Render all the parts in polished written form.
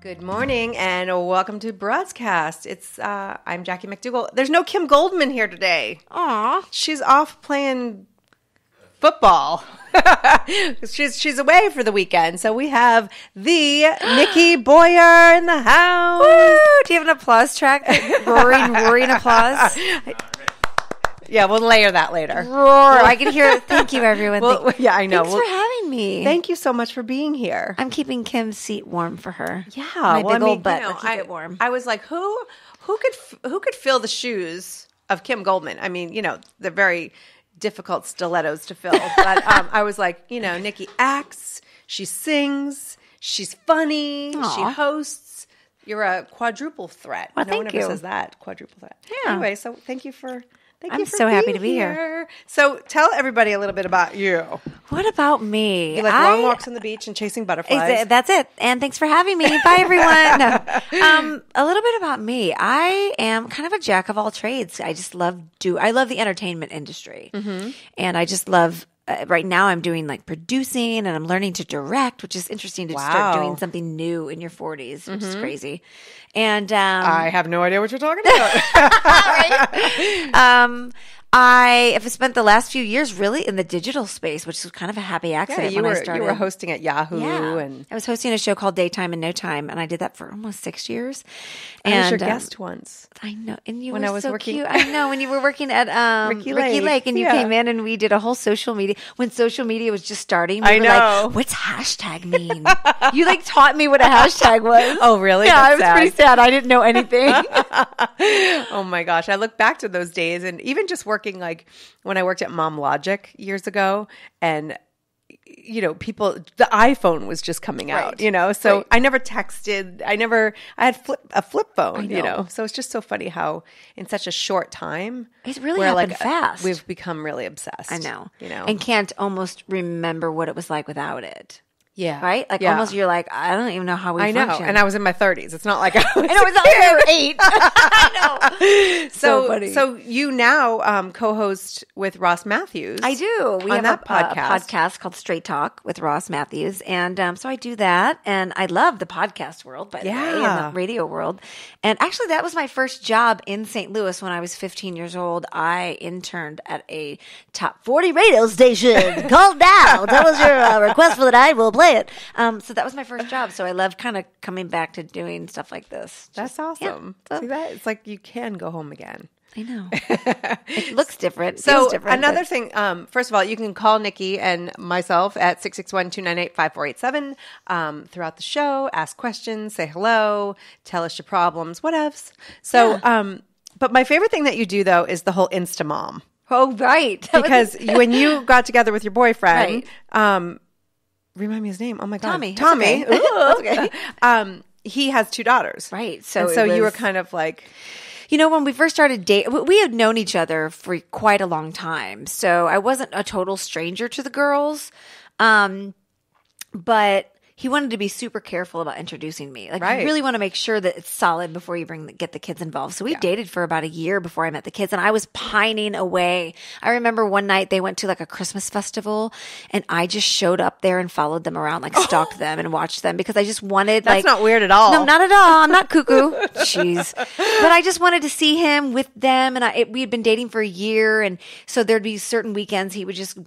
Good morning and welcome to Broadscast. I'm Jackie MacDougall. There's no Kim Goldman here today. Aw. She's off playing football. she's away for the weekend. So we have the Nikki Boyer in the house. Woo! Do you have an applause track? Roaring applause? Yeah, we'll layer that later. Roar. I can hear it. Thank you, everyone. Yeah, I know. Thanks for having me. Thank you so much for being here. I'm keeping Kim's seat warm for her. Yeah. My big old butt will keep it warm. I was like, who could fill the shoes of Kim Goldman? I mean, they're very difficult stilettos to fill. But I was like, Nikki acts, she sings, she's funny, Aww. she hosts. You're a quadruple threat. Well, no one thank ever you. says that, quadruple threat. Yeah. Anyway, so thank you for I'm so happy to be here. So tell everybody a little bit about you. What about me? You like long walks on the beach and chasing butterflies. That's it. And thanks for having me. Bye, everyone. No. A little bit about me. I am kind of a jack of all trades. I love the entertainment industry. Mm-hmm. And I just love, right now I'm doing like producing and I'm learning to direct, which is interesting to start doing something new in your 40s, which is crazy. And I have no idea what you're talking about. I have spent the last few years really in the digital space, which is kind of a happy accident. You when I started. You were hosting at Yahoo. Yeah. And I was hosting a show called Daytime and No Time, and I did that for almost 6 years. I was your guest once. I know, and you when were I was so working, cute. I know, when you were working at Ricky Lake, and you came in, and we did a whole social media. When social media was just starting, we were like, "What's hashtag mean?" You like taught me what a hashtag was. Oh, really? Yeah, it was pretty sad. I didn't know anything. Oh my gosh, I look back to those days, and even just working like when I worked at Mom Logic years ago, and the iPhone was just coming out, so right. I never texted. I had a flip phone, so it's just so funny how in such a short time it really happened fast. We've become really obsessed. I know, and can't almost remember what it was like without it. Yeah. Right? Like almost you're like, I don't even know how we function. I know. And I was in my 30s. It's not like I was it's not like you were 8. I know. So funny. So you now co-host with Ross Matthews. I do. We have that a podcast called Straight Talk with Ross Matthews. And so I do that. And I love the podcast world, by the way, and the radio world. And actually, that was my first job in St. Louis when I was 15 years old. I interned at a top 40 radio station. Call now. Tell us your request for the night. We'll play it. So that was my first job. So I love kind of coming back to doing stuff like this. That's awesome. Yeah. See that? It's like you can go home again. I know. It looks different. So feels different, another thing, first of all, you can call Nikki and myself at 661-298-5487 throughout the show, ask questions, say hello, tell us your problems, whatevs. So, but my favorite thing that you do, though, is the whole Instamom. Oh, right. Because when you got together with your boyfriend, remind me his name. Oh my God. Tommy. Tommy. That's okay. He has 2 daughters. Right. So you were kind of like, when we first started dating, we had known each other for quite a long time. So I wasn't a total stranger to the girls. But he wanted to be super careful about introducing me. Like, you really want to make sure that it's solid before you get the kids involved. So we dated for about a year before I met the kids, and I was pining away. I remember one night they went to like a Christmas festival, and I just showed up there and followed them around, like stalked them and watched them because I just wanted. That's not weird at all. No, not at all. I'm not cuckoo. Jeez, but I just wanted to see him with them, and we had been dating for a year, and so there'd be certain weekends he would just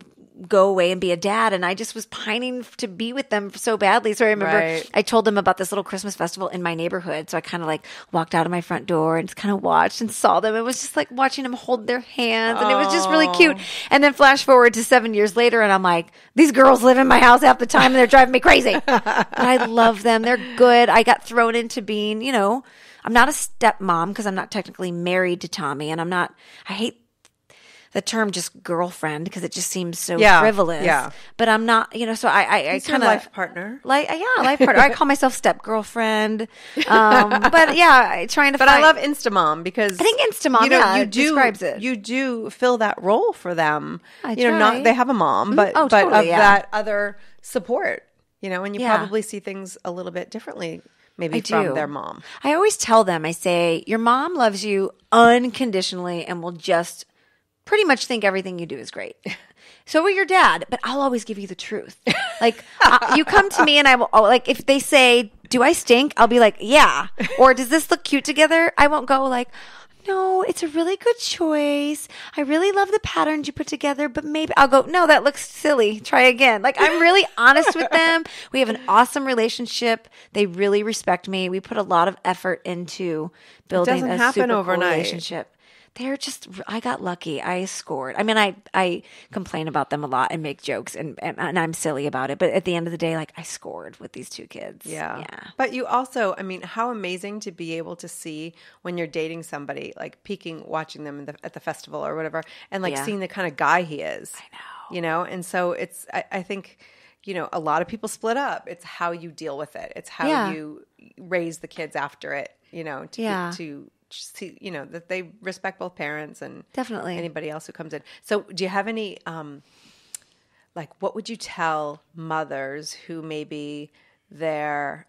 go away and be a dad, and I just was pining to be with them so badly. So I remember I told them about this little Christmas festival in my neighborhood, so I kind of like walked out of my front door and just kind of watched and saw them. It was just like watching them hold their hands, and it was just really cute. And then flash forward to 7 years later, and I'm like, these girls live in my house half the time and they're driving me crazy. But I love them. They're good. I got thrown into being, I'm not a stepmom because I'm not technically married to Tommy, and I hate the term just girlfriend because it just seems so frivolous. Yeah. But I'm not, so I kind of life partner. Life partner. I call myself step girlfriend. But yeah, trying to. But I love Instamom because I think Instamom, describes it. You do fill that role for them. I try. They have a mom, but totally, that other support. And you probably see things a little bit differently. Maybe from their mom. I always tell them, I say, your mom loves you unconditionally and will just pretty much think everything you do is great. So will your dad, but I'll always give you the truth. Like, you come to me and I will, if they say, do I stink? I'll be like, yeah. Or does this look cute together? I won't go like, no, it's a really good choice. I really love the patterns you put together, but maybe I'll go, no, that looks silly. Try again. Like, I'm really honest with them. We have an awesome relationship. They really respect me. We put a lot of effort into building a super cool relationship. They're just, I got lucky. I scored. I mean, I complain about them a lot and make jokes and I'm silly about it. But at the end of the day, like, I scored with these two kids. Yeah. But you also, I mean, how amazing to be able to see when you're dating somebody, like watching them at the festival or whatever, and like seeing the kind of guy he is. I know. You know? And so it's, I think, you know, a lot of people split up. It's how you deal with it. It's how you raise the kids after it, you know, to see, you know, that they respect both parents and definitely anybody else who comes in. So do you have any, like, what would you tell mothers who maybe their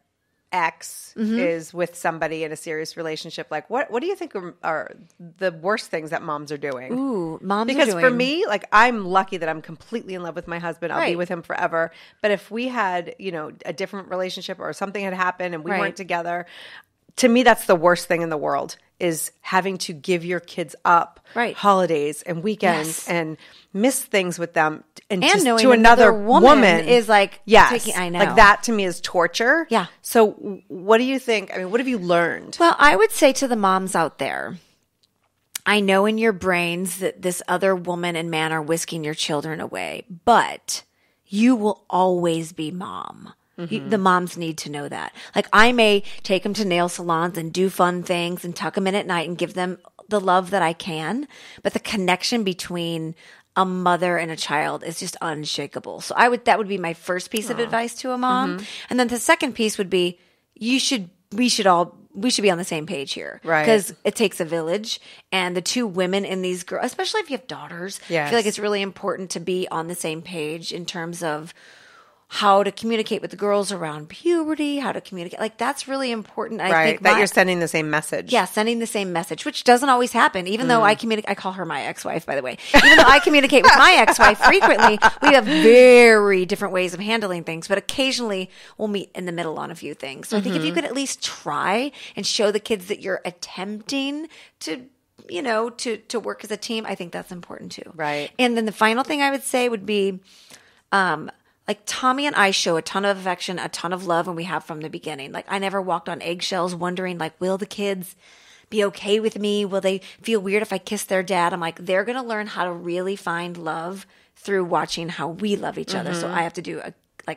ex is with somebody in a serious relationship? Like, what do you think are the worst things that moms are doing? Ooh, moms because are doing. For me, like, I'm lucky that I'm completely in love with my husband. I'll be with him forever. But if we had, you know, a different relationship or something had happened and we weren't together, to me, that's the worst thing in the world, is having to give your kids up holidays and weekends and miss things with them and knowing to another woman is like, I know. Like, that to me is torture. Yeah. So what do you think? I mean, what have you learned? Well, I would say to the moms out there, I know in your brains that this other woman and man are whisking your children away, but you will always be mom. The moms need to know that. Like, I may take them to nail salons and do fun things and tuck them in at night and give them the love that I can, but the connection between a mother and a child is just unshakable. So that would be my first piece of advice to a mom. And then the second piece would be, we should be on the same page here. Right. Because it takes a village, and the two women in these girls, especially if you have daughters, I feel like it's really important to be on the same page in terms of how to communicate with the girls around puberty, how to communicate. Like, that's really important. I think that you're sending the same message. Yeah, sending the same message, which doesn't always happen. Even though I call her my ex-wife, by the way. Even though I communicate with my ex-wife frequently, we have very different ways of handling things. But occasionally, we'll meet in the middle on a few things. So I think if you could at least try and show the kids that you're attempting to, you know, to work as a team, I think that's important too. Right. And then the final thing I would say would be, like, Tommy and I show a ton of affection, a ton of love, and we have from the beginning. Like, I never walked on eggshells wondering, like, will the kids be okay with me? Will they feel weird if I kiss their dad? I'm like, they're going to learn how to really find love through watching how we love each other. So I have to do a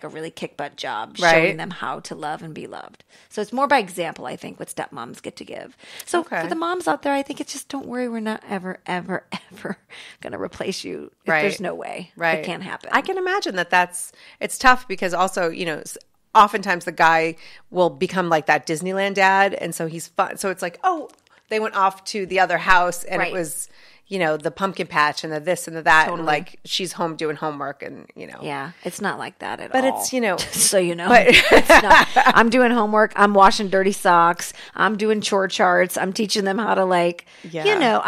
really kick-butt job showing them how to love and be loved. So it's more by example, I think, what stepmoms get to give. So for the moms out there, I think it's just, don't worry, we're not ever, ever, ever going to replace you. There's no way. It can't happen. I can imagine it's tough because also, you know, oftentimes the guy will become like that Disneyland dad, and so he's fun. So it's like, oh, they went off to the other house, and it was, you know, the pumpkin patch and the this and the that, and like, she's home doing homework, and, you know. Yeah, it's not like that at all. But it's, you know. So, you know, it's not. I'm doing homework. I'm washing dirty socks. I'm doing chore charts. I'm teaching them how to, like, you know,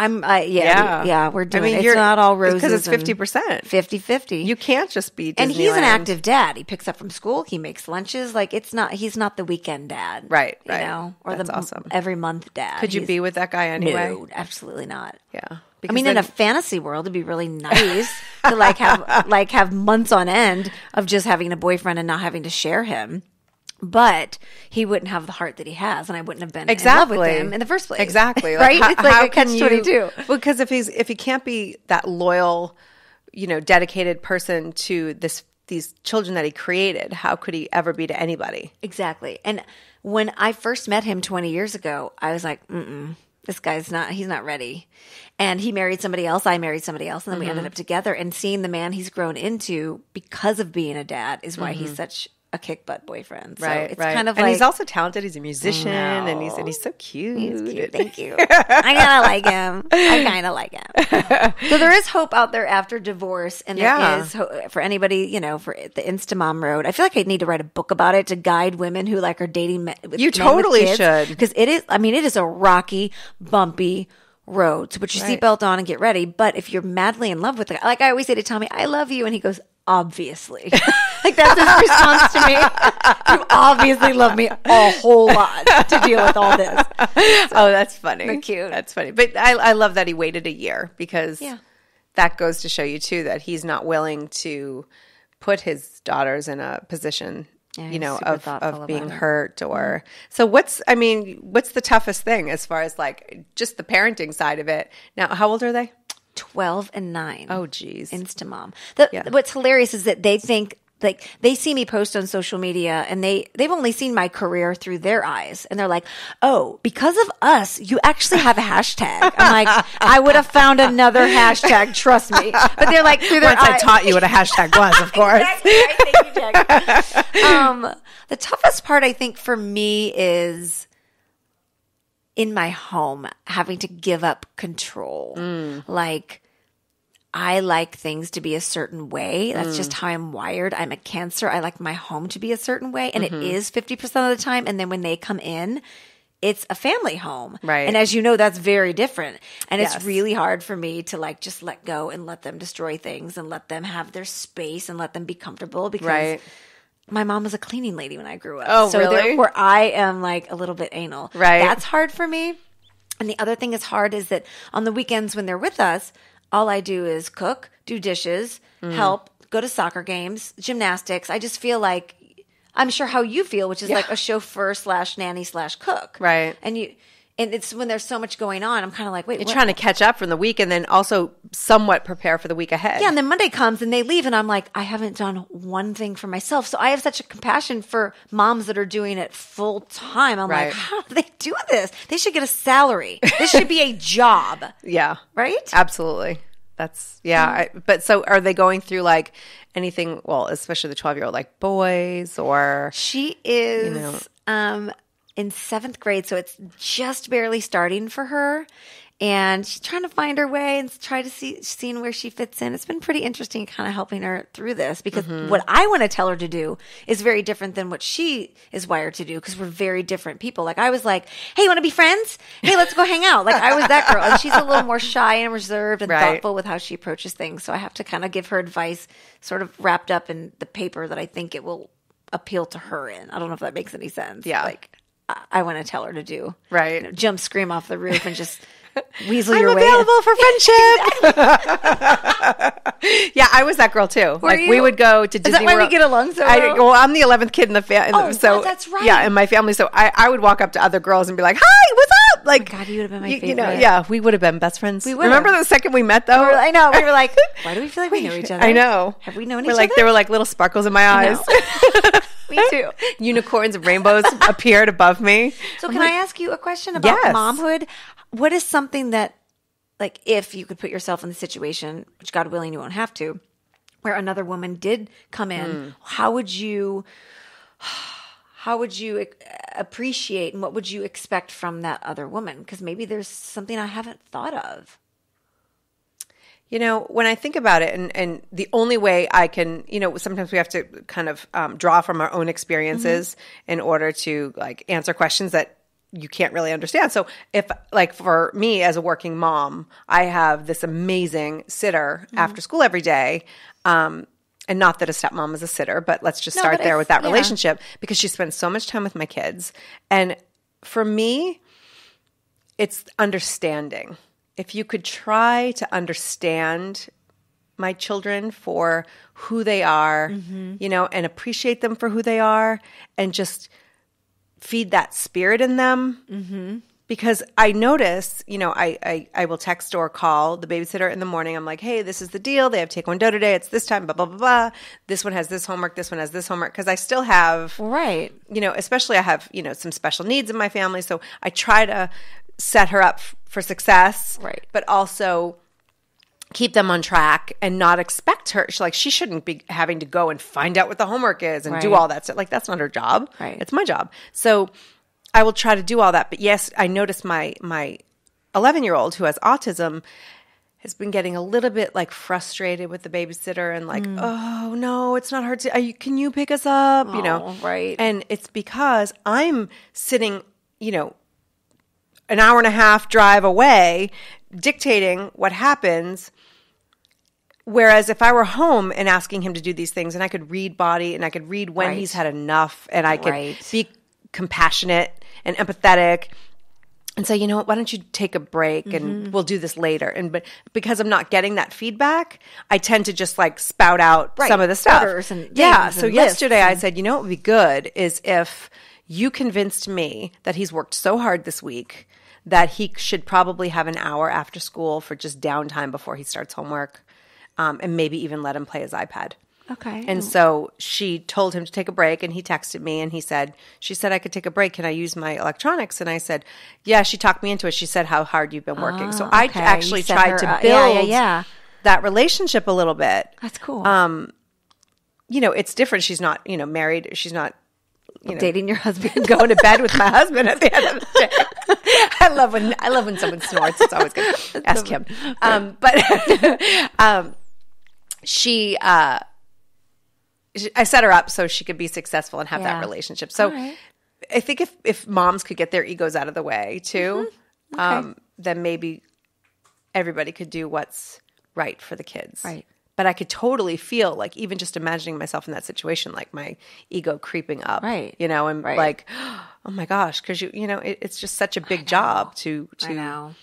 we're doing, I mean, it's not all roses. Because it's 50%. 50-50. You can't just be Disneyland. And he's an active dad. He picks up from school. He makes lunches. Like, he's not the weekend dad. Right. You know, or that's the awesome. Every month dad. Could you be with that guy anyway? No, absolutely not. Yeah. Because I mean, in a fantasy world, it'd be really nice to have months on end of just having a boyfriend and not having to share him. But he wouldn't have the heart that he has, and I wouldn't have been in love with him in the first place. Exactly. Right? Like, it's like a catch-22. Well, because if he can't be that loyal, you know, dedicated person to these children that he created, how could he ever be to anybody? Exactly. And when I first met him 20 years ago, I was like, this guy's he's not ready. And he married somebody else. I married somebody else. And then we ended up together. And seeing the man he's grown into because of being a dad is why he's such a kick-butt boyfriend. So it's kind of like... And he's also talented. He's a musician. And he's so cute. He's cute. Thank you. I kind of like him. So there is hope out there after divorce. And there is hope for anybody, you know, for the Instamom road. I feel like I need to write a book about it to guide women who, like, are dating men with You totally should. Because it is a rocky, bumpy road. So put your seatbelt on and get ready. But if you're madly in love with it, like I always say to Tommy, I love you. And he goes, obviously. Like, that's his response to me. You obviously love me a whole lot to deal with all this. Oh, that's funny. They're cute. That's funny. But I love that he waited a year, because that goes to show you too that he's not willing to put his daughters in a position, of being hurt or so. What's the toughest thing as far as like just the parenting side of it? Now, how old are they? 12 and 9. Oh, geez. Instamom. What's hilarious is that they think, like, they see me post on social media and they've only seen my career through their eyes. And they're like, oh, because of us, you actually have a hashtag. I'm like, I would have found another hashtag, trust me. But they're like, through their eyes. Once I taught you what a hashtag was, of course. Exactly. Right? Thank you, Jack. The toughest part, I think, for me is in my home, having to give up control. Like, I like things to be a certain way. That's just how I'm wired. I'm a Cancer. I like my home to be a certain way. And it is 50% of the time. And then when they come in, it's a family home. Right. And as you know, that's very different. And it's really hard for me to like just let go and let them destroy things and let them have their space and let them be comfortable, because my mom was a cleaning lady when I grew up. Oh, so really? Therefore, I am like a little bit anal. Right. That's hard for me. And the other thing that's hard is that on the weekends when they're with us, all I do is cook, do dishes, help, go to soccer games, gymnastics. I just feel like, I'm sure how you feel, which is like a chauffeur / nanny / cook. Right. And it's when there's so much going on, I'm kind of like, wait, you're trying to catch up from the week and then also somewhat prepare for the week ahead. Yeah, and then Monday comes and they leave and I'm like, I haven't done one thing for myself. So I have such a compassion for moms that are doing it full time. I'm like, how do they do this? They should get a salary. This should be a job. Yeah. Right? Absolutely. That's, but so are they going through like anything, well, especially the 12-year-old, like boys or? She is in 7th grade, so it's just barely starting for her. And she's trying to find her way and try to seeing where she fits in. It's been pretty interesting kind of helping her through this, because what I want to tell her to do is very different than what she is wired to do, because we're very different people. Like, I was like, hey, you want to be friends? Hey, let's go hang out. Like, I was that girl. And she's a little more shy and reserved and thoughtful with how she approaches things. So I have to kind of give her advice sort of wrapped up in the paper that I think it will appeal to her in. I don't know if that makes any sense. Yeah. Like, I want to tell her to do. Right. Jump, scream off the roof and just weasel your way. I'm available for friendship. Yeah, I was that girl too. We would go to Disney World. Is that why we get along so well? I'm the 11th kid in the family. Oh, that's right. Yeah, in my family. So I would walk up to other girls and be like, hi, what's up? Like, God, you would have been my favorite. Yeah, we would have been best friends. We would. Remember the second we met though? I know. We were like, why do we feel like we know each other? I know. Have we known each other? There were like little sparkles in my eyes. Me too. Unicorns and rainbows appeared above me. So can I ask you a question about momhood? What is something that, like, if you could put yourself in the situation, which God willing you won't have to, where another woman did come in, how would you appreciate and what would you expect from that other woman? Because maybe there's something I haven't thought of. When I think about it, and the only way I can, sometimes we have to kind of draw from our own experiences in order to like answer questions that you can't really understand. So if like for me as a working mom, I have this amazing sitter after school every day. And not that a stepmom is a sitter, but let's just start there with that relationship, because she spends so much time with my kids. And for me, it's understanding. If you could try to understand my children for who they are, and appreciate them for who they are, and just feed that spirit in them. Because I notice, I will text or call the babysitter in the morning. I'm like, hey, this is the deal. They have Taekwondo today. It's this time, blah, blah, blah, blah. This one has this homework. This one has this homework. Because I still have, especially I have, some special needs in my family. So I try to set her up for success, but also keep them on track and not expect her. She shouldn't be having to go and find out what the homework is and do all that stuff. Like, that's not her job. It's my job. So I will try to do all that. But yes, I noticed my 11-year-old who has autism has been getting a little bit like frustrated with the babysitter and like, oh no, it's not her. Can you pick us up? And it's because I'm sitting, an hour and a half drive away, dictating what happens Whereas if I were home and asking him to do these things, and I could read body, and I could read when Right. he's had enough, and I could Right. be compassionate and empathetic and say, you know what, why don't you take a break and we'll do this later. But because I'm not getting that feedback, I tend to just like spout out Right. some of the stuff. Orders and Yeah. things So and yesterday I lists said, you know what would be good is if you convinced me that he's worked so hard this week that he should probably have an hour after school for just downtime before he starts homework, and maybe even let him play his iPad. Okay. And so she told him to take a break, and he texted me and she said, I could take a break. Can I use my electronics? And I said, yeah, she talked me into it. She said how hard you've been working. So I okay. actually You set tried her to up. build Yeah. that relationship a little bit. That's cool. You know, it's different. She's not, you know, married. She's not, you know, Dating your husband. going to bed with my husband at the end of the day. I love when someone snorts. It's always good. Ask him. But I set her up so she could be successful and have that Yeah. relationship. So right. I think if moms could get their egos out of the way too, then maybe everybody could do what's right for the kids. Right. But I could totally feel like even just imagining myself in that situation, like my ego creeping up, Right. you know, and Right. like, oh my gosh, because you know, it's just such a big job to I know.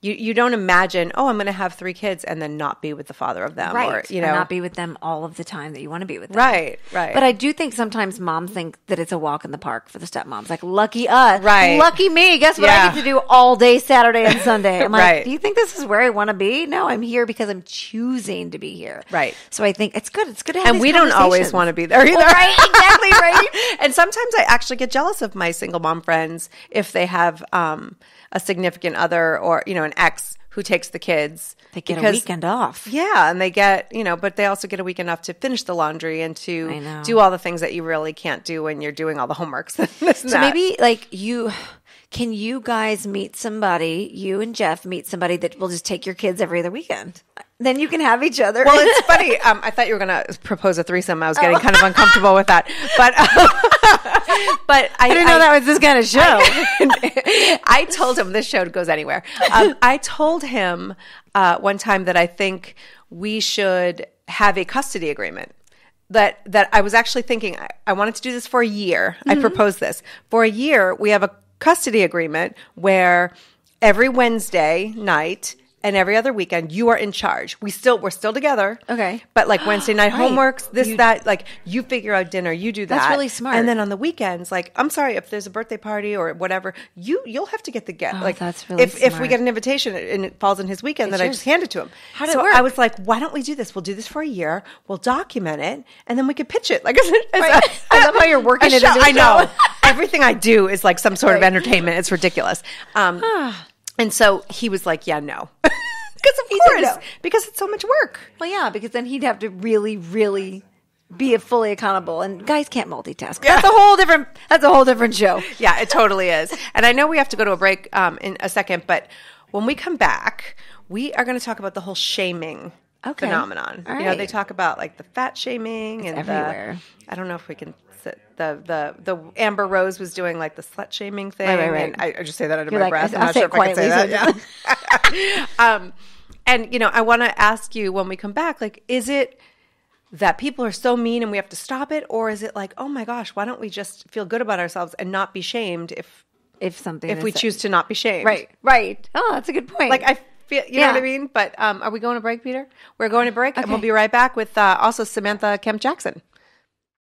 You don't imagine, oh, I'm going to have 3 kids and then not be with the father of them, Right. or you And know, not be with them all of the time that you want to be with them. right. But I do think sometimes moms think that it's a walk in the park for the stepmoms. Like, lucky us. Right. Lucky me. Guess what Yeah. I get to do all day Saturday and Sunday? I'm like, Right. do you think this is where I want to be? No, I'm here because I'm choosing to be here. Right. So I think it's good. It's good to have And these we don't always conversations. want to be there either. Well, right. Exactly. Right. And sometimes I actually get jealous of my single mom friends if they have a significant other or, you know, an ex who takes the kids. They get a weekend off. Yeah, and they get, you know, but they also get a weekend off to finish the laundry and I to know. do all the things that you really can't do when you're doing all the homeworks. And this and So that. maybe like can you guys meet somebody, you and Jeff meet somebody that will just take your kids every other weekend? Then you can have each other. Well, it's funny. I thought you were going to propose a threesome. I was getting kind of uncomfortable with that. But I didn't know that was this kind of show. I told him this show goes anywhere. I told him one time that I think we should have a custody agreement. That I was actually thinking I wanted to do this for a year. I proposed this for a year. We have a custody agreement where every Wednesday night and every other weekend you are in charge. We're still together. Okay. But like Wednesday night Right. homeworks, that, like you figure out dinner, you do that. That's really smart. And then on the weekends, like I'm sorry if there's a birthday party or whatever, you'll have to get the get. Like that's really if we smart. get an invitation and it falls in his weekend, then I yours. just hand it to him. How did so it work? I was like, why don't we do this? We'll do this for a year. We'll document it, and then we could pitch it. Like I love how you're working it into the I know. show. Everything I do is like some sort of entertainment. It's ridiculous. And so he was like, yeah, no. Because of course, no. because it's so much work. Well, yeah, because then he'd have to really, really be fully accountable, and guys can't multitask. That's a whole different show. Yeah, it totally is. And I know we have to go to a break in a second, but when we come back, we are going to talk about the whole shaming phenomenon. All You know, right. they talk about like the fat shaming and everywhere. I don't know if we can. The Amber Rose was doing like the slut shaming thing, Right. and I just say that under You're my like, breath. I'm I'll not say sure it if I can say quietly, that. Yeah. And you know, I want to ask you when we come back, like, is it that people are so mean and we have to stop it, or is it like, oh my gosh, why don't we just feel good about ourselves and not be shamed if we choose to not be shamed? Right. Oh, that's a good point. Like I feel, you know what I mean? But are we going to break, Peter? We're going to break, and we'll be right back with also Samantha Kemp Jackson.